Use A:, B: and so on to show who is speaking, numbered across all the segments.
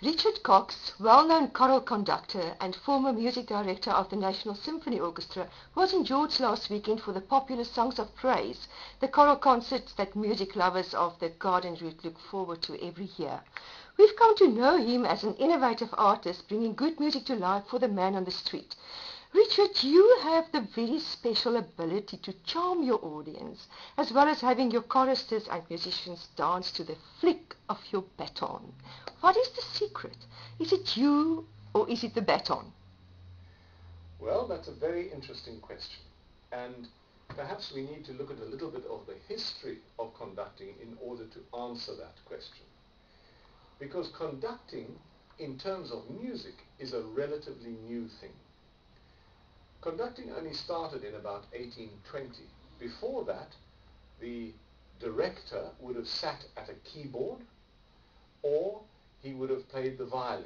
A: Richard Cox, well-known choral conductor and former music director of the National Symphony Orchestra, was in George last weekend for the popular Songs of Praise, the choral concert that music lovers of the Garden Route look forward to every year. We've come to know him as an innovative artist, bringing good music to life for the man on the street. Richard, you have the very special ability to charm your audience, as well as having your choristers and musicians dance to the flick of your baton. What is the secret? Is it you or is it the baton?
B: Well, that's a very interesting question. And perhaps we need to look at a little bit of the history of conducting in order to answer that question. Because conducting, in terms of music, is a relatively new thing. Conducting only started in about 1820. Before that, the director would have sat at a keyboard or he would have played the violin.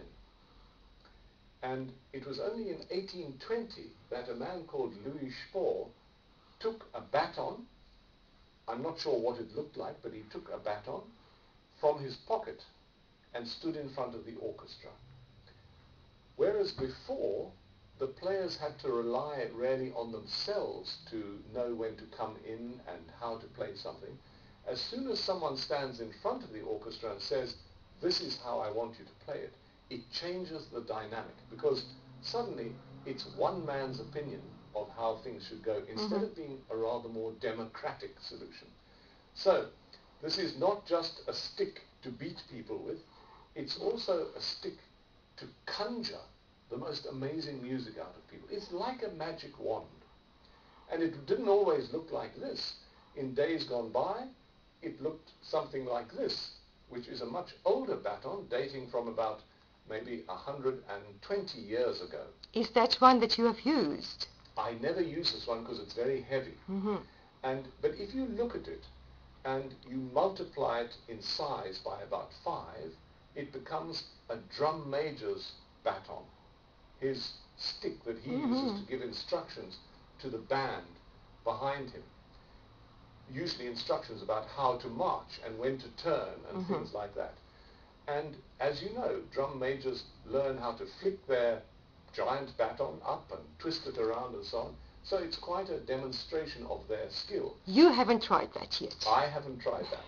B: And it was only in 1820 that a man called Louis Spohr took a baton, I'm not sure what it looked like, but he took a baton from his pocket and stood in front of the orchestra. Whereas before, the players had to rely really on themselves to know when to come in and how to play something. As soon as someone stands in front of the orchestra and says, "This is how I want you to play it," it changes the dynamic, because suddenly it's one man's opinion of how things should go instead of being a rather more democratic solution. So this is not just a stick to beat people with, it's also a stick to conjure the most amazing music out of people. It's like a magic wand. And it didn't always look like this. In days gone by, it looked something like this, which is a much older baton dating from about maybe 120 years ago.
A: Is that one that you have used?
B: I never use this one because it's very heavy. But if you look at it and you multiply it in size by about 5, it becomes a drum major's baton. His stick that he uses to give instructions to the band behind him. Usually instructions about how to march and when to turn and things like that. And as you know, drum majors learn how to flick their giant baton up and twist it around and so on. So it's quite a demonstration of their skill.
A: You haven't tried that yet.
B: I haven't tried that.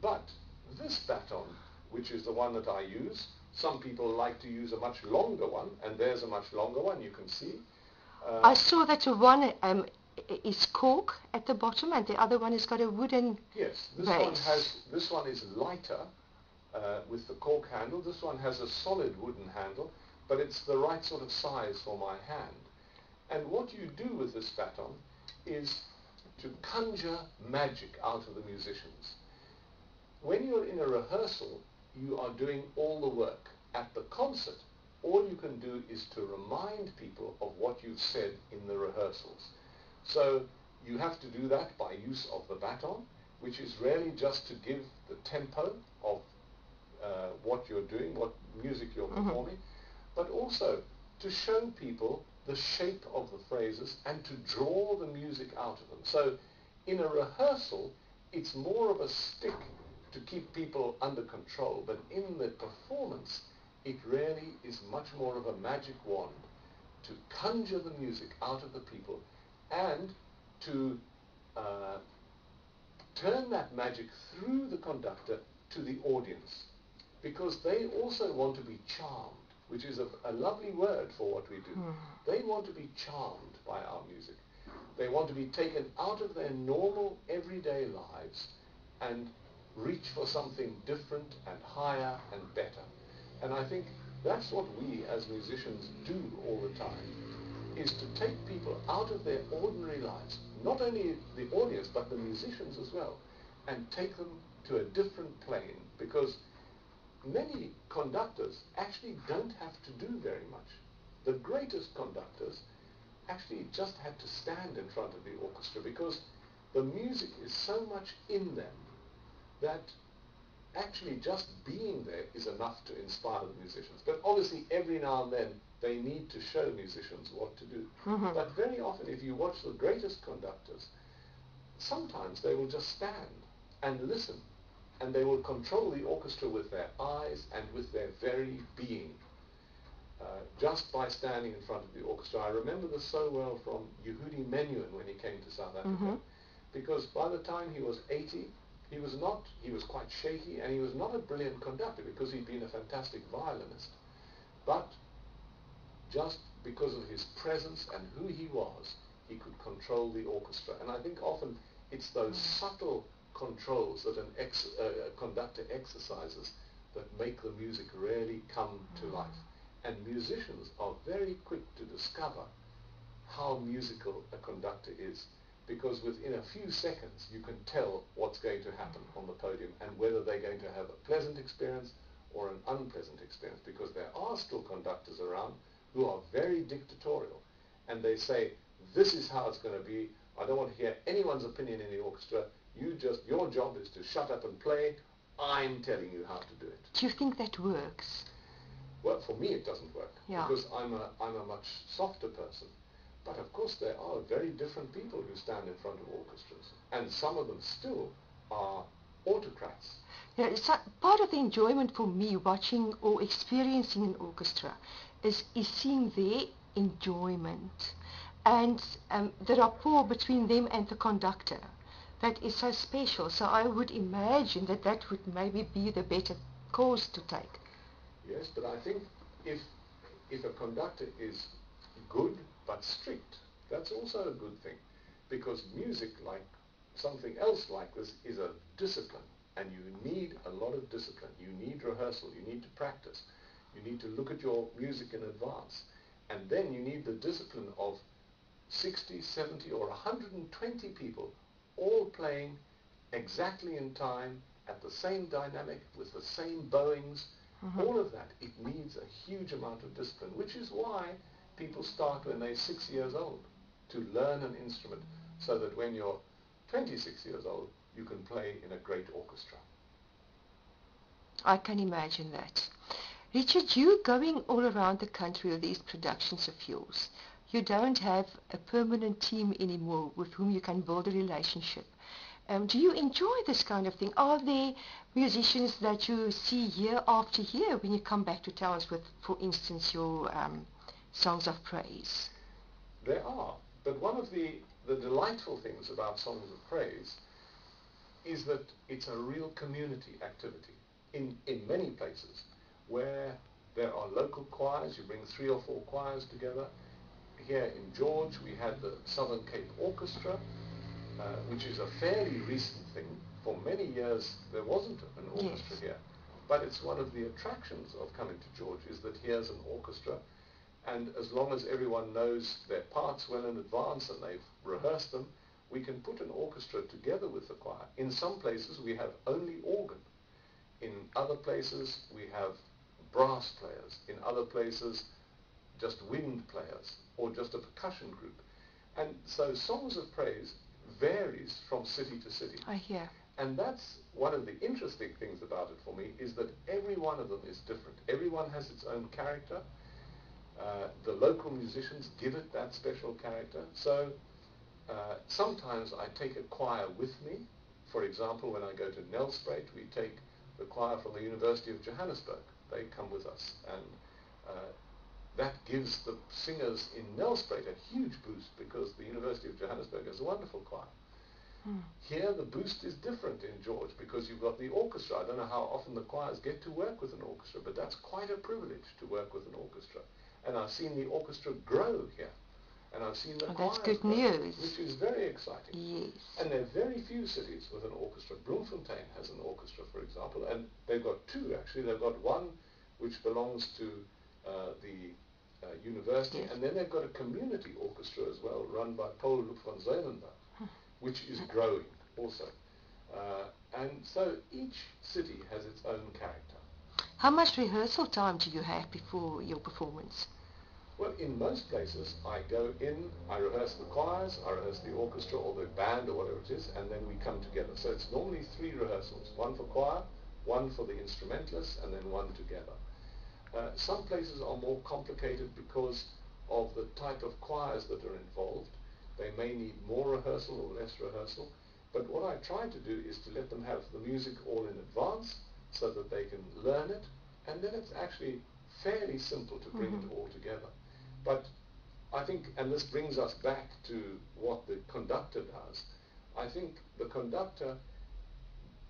B: But this baton, which is the one that I use, some people like to use a much longer one, and there's a much longer one, you can see.
A: I saw that one is cork at the bottom, and the other one has got a wooden
B: Yes,
A: base.
B: this one is lighter with the cork handle. This one has a solid wooden handle, but it's the right sort of size for my hand. And what you do with this baton is to conjure magic out of the musicians. When you're in a rehearsal, you are doing all the work. At the concert, all you can do is to remind people of what you've said in the rehearsals. So you have to do that by use of the baton, which is really just to give the tempo of what you're doing, what music you're performing, but also to show people the shape of the phrases and to draw the music out of them. So in a rehearsal, it's more of a stick to keep people under control, but in the performance, it really is much more of a magic wand to conjure the music out of the people and to turn that magic through the conductor to the audience, because they also want to be charmed, which is a lovely word for what we do. They want to be charmed by our music. They want to be taken out of their normal everyday lives and reach for something different and higher and better. And I think that's what we as musicians do all the time, is to take people out of their ordinary lives, not only the audience but the musicians as well, and take them to a different plane, because many conductors actually don't have to do very much. The greatest conductors actually just had to stand in front of the orchestra, because the music is so much in them that actually just being there is enough to inspire the musicians. But obviously every now and then they need to show musicians what to do. But very often, if you watch the greatest conductors, sometimes they will just stand and listen and they will control the orchestra with their eyes and with their very being, just by standing in front of the orchestra. I remember this so well from Yehudi Menuhin when he came to South Africa, because by the time he was 80, he was quite shaky, and he was not a brilliant conductor because he'd been a fantastic violinist, but just because of his presence and who he was, he could control the orchestra. And I think often it's those subtle controls that a conductor exercises that make the music really come to life. And musicians are very quick to discover how musical a conductor is, because within a few seconds you can tell what's going to happen on the podium and whether they're going to have a pleasant experience or an unpleasant experience, because there are still conductors around who are very dictatorial, and they say, this is how it's going to be, I don't want to hear anyone's opinion in the orchestra, your job is to shut up and play, I'm telling you how to do it.
A: Do you think that works?
B: Well, for me it doesn't work, because I'm a much softer person. But of course there are very different people who stand in front of orchestras, and some of them still are autocrats.
A: Yeah, so part of the enjoyment for me watching or experiencing an orchestra is seeing their enjoyment and the rapport between them and the conductor. That is so special. So I would imagine that would maybe be the better course to take.
B: Yes, but I think if a conductor is good but strict, that's also a good thing, because music, like something else like this, is a discipline, and you need a lot of discipline. You need rehearsal, you need to practice, you need to look at your music in advance, and then you need the discipline of 60, 70 or 120 people all playing exactly in time, at the same dynamic, with the same bowings. All of that, it needs a huge amount of discipline, which is why people start when they're 6 years old to learn an instrument, so that when you're 26 years old, you can play in a great orchestra.
A: I can imagine that. Richard, you going all around the country with these productions of yours. You don't have a permanent team anymore with whom you can build a relationship. Do you enjoy this kind of thing? Are there musicians that you see year after year when you come back to towns with, for instance, your songs of praise?
B: There are, but one of the delightful things about songs of praise is that it's a real community activity. In many places where there are local choirs, you bring 3 or 4 choirs together. Here in George we had the Southern Cape Orchestra, which is a fairly recent thing. For many years there wasn't an orchestra here, but it's one of the attractions of coming to George, is that here's an orchestra, and as long as everyone knows their parts well in advance and they've rehearsed them, we can put an orchestra together with the choir. In some places we have only organ. In other places we have brass players. In other places just wind players or just a percussion group. And so Songs of Praise varies from city to city.
A: I hear.
B: And that's one of the interesting things about it for me, is that every one of them is different. Everyone has its own character. The local musicians give it that special character. So sometimes I take a choir with me. For example, when I go to Nelspruit, we take the choir from the University of Johannesburg. They come with us, and that gives the singers in Nelspruit a huge boost, because the University of Johannesburg has a wonderful choir. Here the boost is different in George, because you've got the orchestra. I don't know how often the choirs get to work with an orchestra, but that's quite a privilege to work with an orchestra. And I've seen the orchestra grow here, and I've seen the choirs
A: that's good
B: grow,
A: news.
B: which is very exciting.
A: Yes.
B: And there are very few cities with an orchestra. Bloemfontein has an orchestra, for example, and they've got 2 actually. They've got one which belongs to the university, and then they've got a community orchestra as well, run by Paul van Zeulenberg, which is growing also. And so each city has its own character.
A: How much rehearsal time do you have before your performance?
B: Well, in most places I go in, I rehearse the choirs, I rehearse the orchestra or the band or whatever it is, and then we come together. So it's normally 3 rehearsals, 1 for choir, 1 for the instrumentalists, and then 1 together. Some places are more complicated because of the type of choirs that are involved. They may need more rehearsal or less rehearsal. But what I try to do is to let them have the music all in advance so that they can learn it, and then it's actually fairly simple to bring it all together. But I think, and this brings us back to what the conductor does, I think the conductor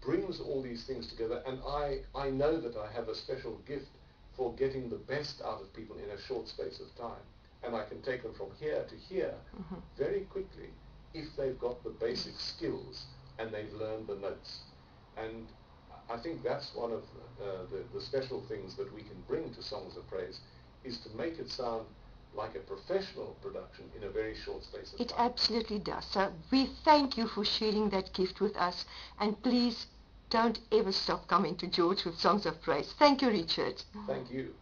B: brings all these things together, and I know that I have a special gift for getting the best out of people in a short space of time. And I can take them from here to here very quickly if they've got the basic skills and they've learned the notes. And I think that's one of the special things that we can bring to Songs of Praise, is to make it sound like a professional production in a very short space of time.
A: It absolutely does. So we thank you for sharing that gift with us, and please don't ever stop coming to George with Songs of Praise. Thank you, Richard.
B: Thank you.